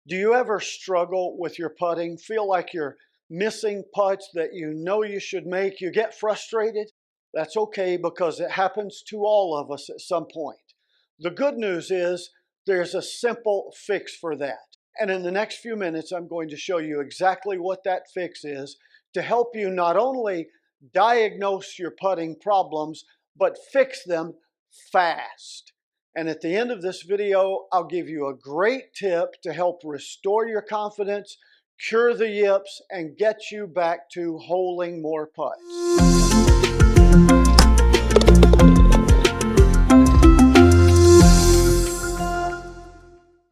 Do you ever struggle with your putting? Feel like you're missing putts that you know you should make? You get frustrated? That's okay because it happens to all of us at some point. The good news is there's a simple fix for that. And in the next few minutes, I'm going to show you exactly what that fix is to help you not only diagnose your putting problems, but fix them fast. And at the end of this video, I'll give you a great tip to help restore your confidence, cure the yips, and get you back to holing more putts.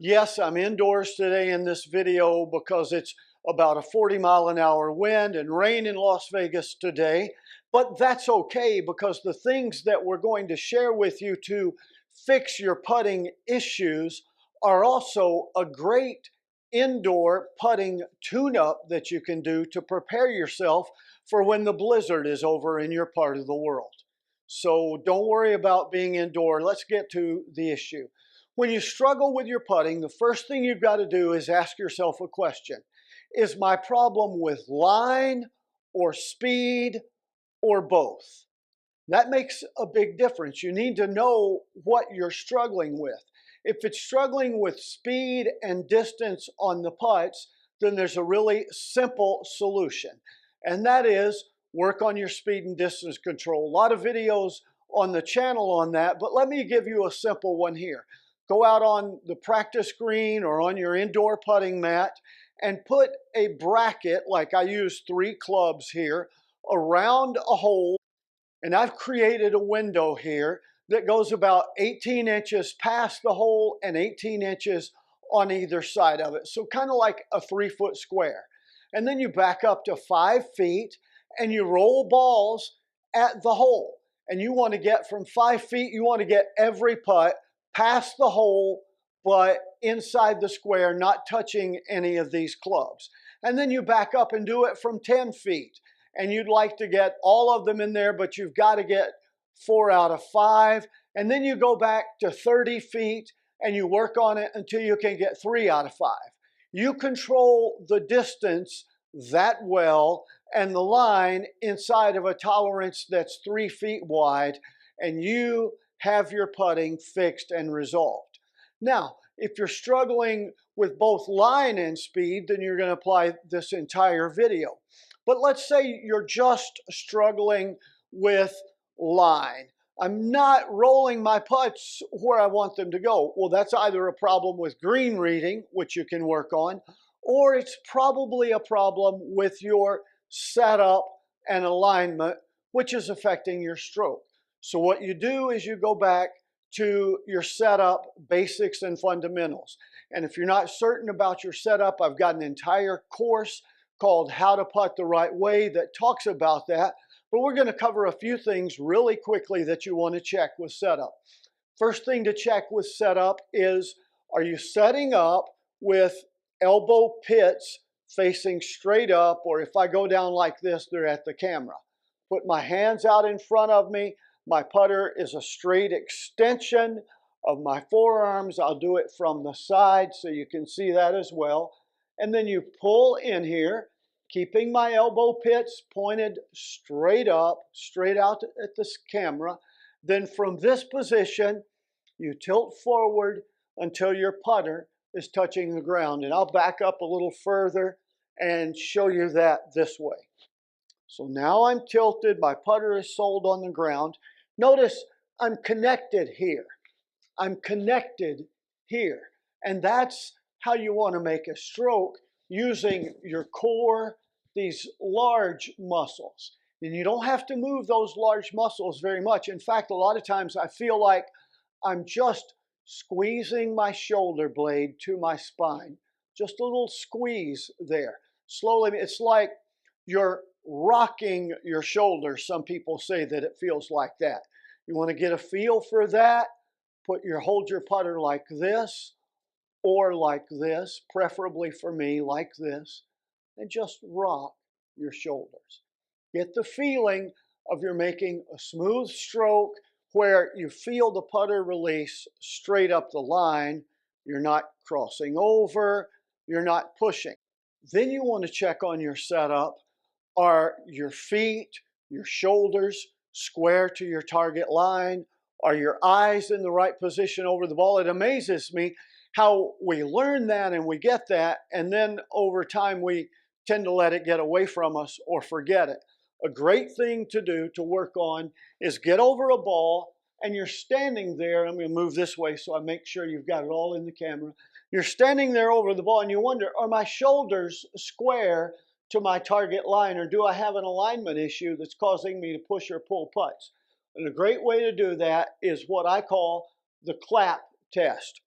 Yes, I'm indoors today in this video because it's about a 40-mile-an-hour wind and rain in Las Vegas today. But that's okay because the things that we're going to share with you to fix your putting issues are also a great indoor putting tune-up that you can do to prepare yourself for when the blizzard is over in your part of the world. So don't worry about being indoor. Let's get to the issue. When you struggle with your putting, the first thing you've got to do is ask yourself a question. Is my problem with line or speed or both? That makes a big difference. You need to know what you're struggling with. If it's struggling with speed and distance on the putts, then there's a really simple solution. And that is work on your speed and distance control. A lot of videos on the channel on that, but let me give you a simple one here. Go out on the practice green or on your indoor putting mat and put a bracket, like I use 3 clubs here, around a hole. And I've created a window here that goes about 18 inches past the hole and 18 inches on either side of it. So kind of like a 3-foot square. And then you back up to 5 feet and you roll balls at the hole. And you want to get from 5 feet, you want to get every putt past the hole, but inside the square, not touching any of these clubs. And then you back up and do it from 10 feet. And you'd like to get all of them in there, but you've got to get 4 out of 5. And then you go back to 30 feet and you work on it until you can get 3 out of 5. You control the distance that well and the line inside of a tolerance that's 3 feet wide, and you have your putting fixed and resolved. Now, if you're struggling with both line and speed, then you're going to apply this entire video. But let's say you're just struggling with line. I'm not rolling my putts where I want them to go. Well, that's either a problem with green reading, which you can work on, or it's probably a problem with your setup and alignment, which is affecting your stroke. So what you do is you go back to your setup basics and fundamentals. And if you're not certain about your setup, I've got an entire course called How to Putt the Right Way that talks about that. But we're going to cover a few things really quickly that you want to check with setup. First thing to check with setup is, are you setting up with elbow pits facing straight up, or if I go down like this, they're at the camera. Put my hands out in front of me. My putter is a straight extension of my forearms. I'll do it from the side so you can see that as well. And then you pull in here, keeping my elbow pits pointed straight up, straight out at this camera. Then from this position, you tilt forward until your putter is touching the ground. And I'll back up a little further and show you that this way. So now I'm tilted, my putter is soled on the ground. Notice I'm connected here. I'm connected here. And that's how you want to make a stroke, using your core, these large muscles. And you don't have to move those large muscles very much. In fact, a lot of times I feel like I'm just squeezing my shoulder blade to my spine. Just a little squeeze there. Slowly, it's like you're rocking your shoulders. Some people say that it feels like that. You want to get a feel for that? Hold your putter like this or like this, preferably for me like this, and just rock your shoulders. Get the feeling of you're making a smooth stroke where you feel the putter release straight up the line. You're not crossing over. you're not pushing. Then you want to check on your setup. Are your feet, your shoulders square to your target line? Are your eyes in the right position over the ball? It amazes me how we learn that and we get that, and then over time we tend to let it get away from us or forget it. A great thing to do to work on is get over a ball and you're standing there. I'm going to move this way so I make sure you've got it all in the camera. You're standing there over the ball and you wonder, are my shoulders square to my target line, or do I have an alignment issue that's causing me to push or pull putts? And a great way to do that is what I call the clap test.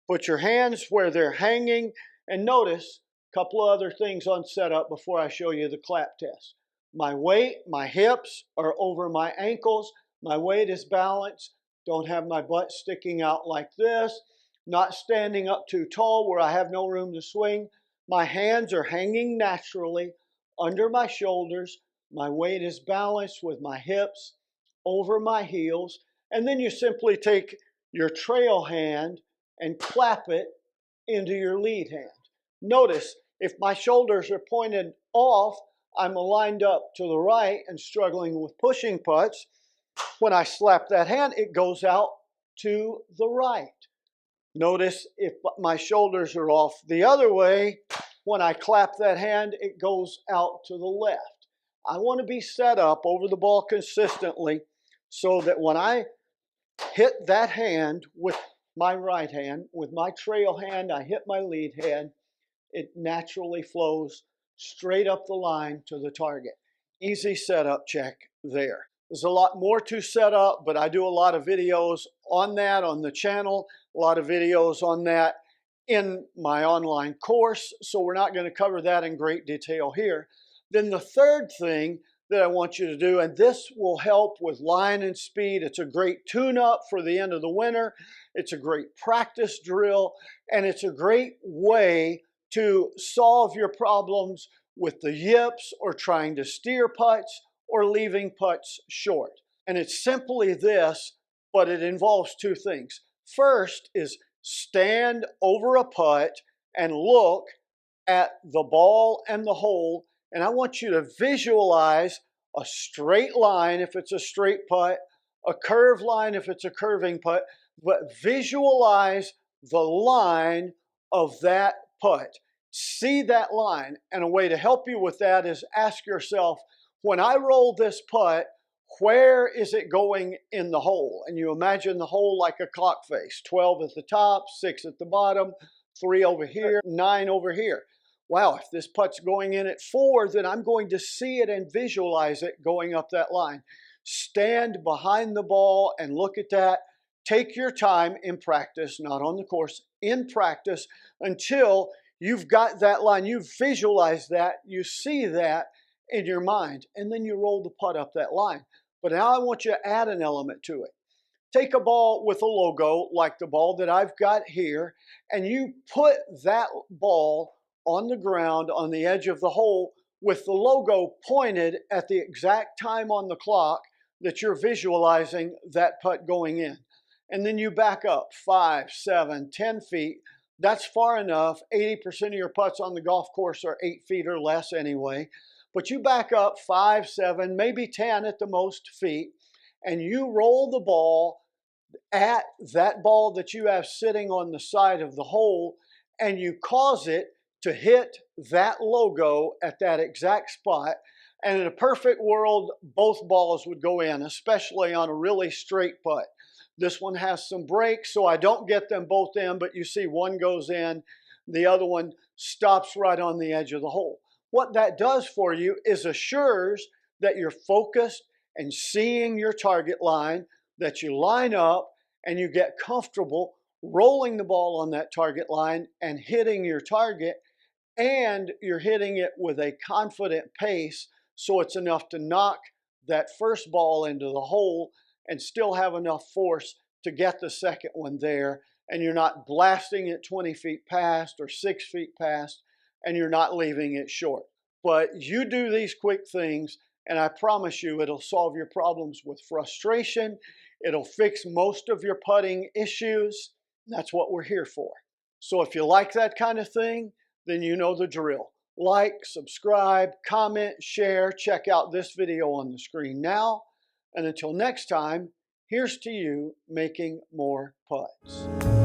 Put your hands where they're hanging, and notice a couple of other things on setup before I show you the clap test. My weight, my hips are over my ankles. My weight is balanced. Don't have my butt sticking out like this. Not standing up too tall where I have no room to swing. My hands are hanging naturally under my shoulders. My weight is balanced with my hips over my heels. And then you simply take your trail hand and clap it into your lead hand. Notice, if my shoulders are pointed off, I'm aligned up to the right and struggling with pushing putts. When I slap that hand, it goes out to the right. Notice if my shoulders are off the other way, when I clap that hand, it goes out to the left. I want to be set up over the ball consistently so that when I hit that hand with my right hand, with my trail hand, I hit my lead hand, it naturally flows straight up the line to the target. Easy setup check there. There's a lot more to set up, but I do a lot of videos on that on the channel, a lot of videos on that in my online course, so we're not going to cover that in great detail here. Then the third thing that I want you to do, and this will help with line and speed. It's a great tune-up for the end of the winter. It's a great practice drill, and it's a great way to solve your problems with the yips or trying to steer putts or leaving putts short. And it's simply this, but it involves two things. First is stand over a putt and look at the ball and the hole, and I want you to visualize a straight line if it's a straight putt, a curved line if it's a curving putt, but visualize the line of that putt. See that line, and a way to help you with that is ask yourself, when I roll this putt, where is it going in the hole? And you imagine the hole like a clock face, 12 at the top, 6 at the bottom, 3 over here, 9 over here. Wow, if this putt's going in at 4, then I'm going to see it and visualize it going up that line. Stand behind the ball and look at that. Take your time in practice, not on the course, in practice until you've got that line. You've visualized that, you see that in your mind, and then you roll the putt up that line. But now I want you to add an element to it. Take a ball with a logo like the ball that I've got here, and you put that ball on the ground on the edge of the hole with the logo pointed at the exact time on the clock that you're visualizing that putt going in. And then you back up 5, 7, 10 feet. That's far enough. 80% of your putts on the golf course are 8 feet or less anyway. But you back up 5, 7, maybe 10 at the most feet, and you roll the ball at that ball that you have sitting on the side of the hole, and you cause it to hit that logo at that exact spot. And in a perfect world, both balls would go in, especially on a really straight putt. This one has some breaks, so I don't get them both in, but you see one goes in, the other one stops right on the edge of the hole. What that does for you is assures that you're focused and seeing your target line, that you line up and you get comfortable rolling the ball on that target line and hitting your target, and you're hitting it with a confident pace so it's enough to knock that first ball into the hole and still have enough force to get the second one there, and you're not blasting it 20 feet past or 6 feet past, and you're not leaving it short. But you do these quick things, and I promise you it'll solve your problems with frustration. It'll fix most of your putting issues. That's what we're here for. So if you like that kind of thing, then you know the drill. Like, subscribe, comment, share. Check out this video on the screen now. And until next time, here's to you making more putts.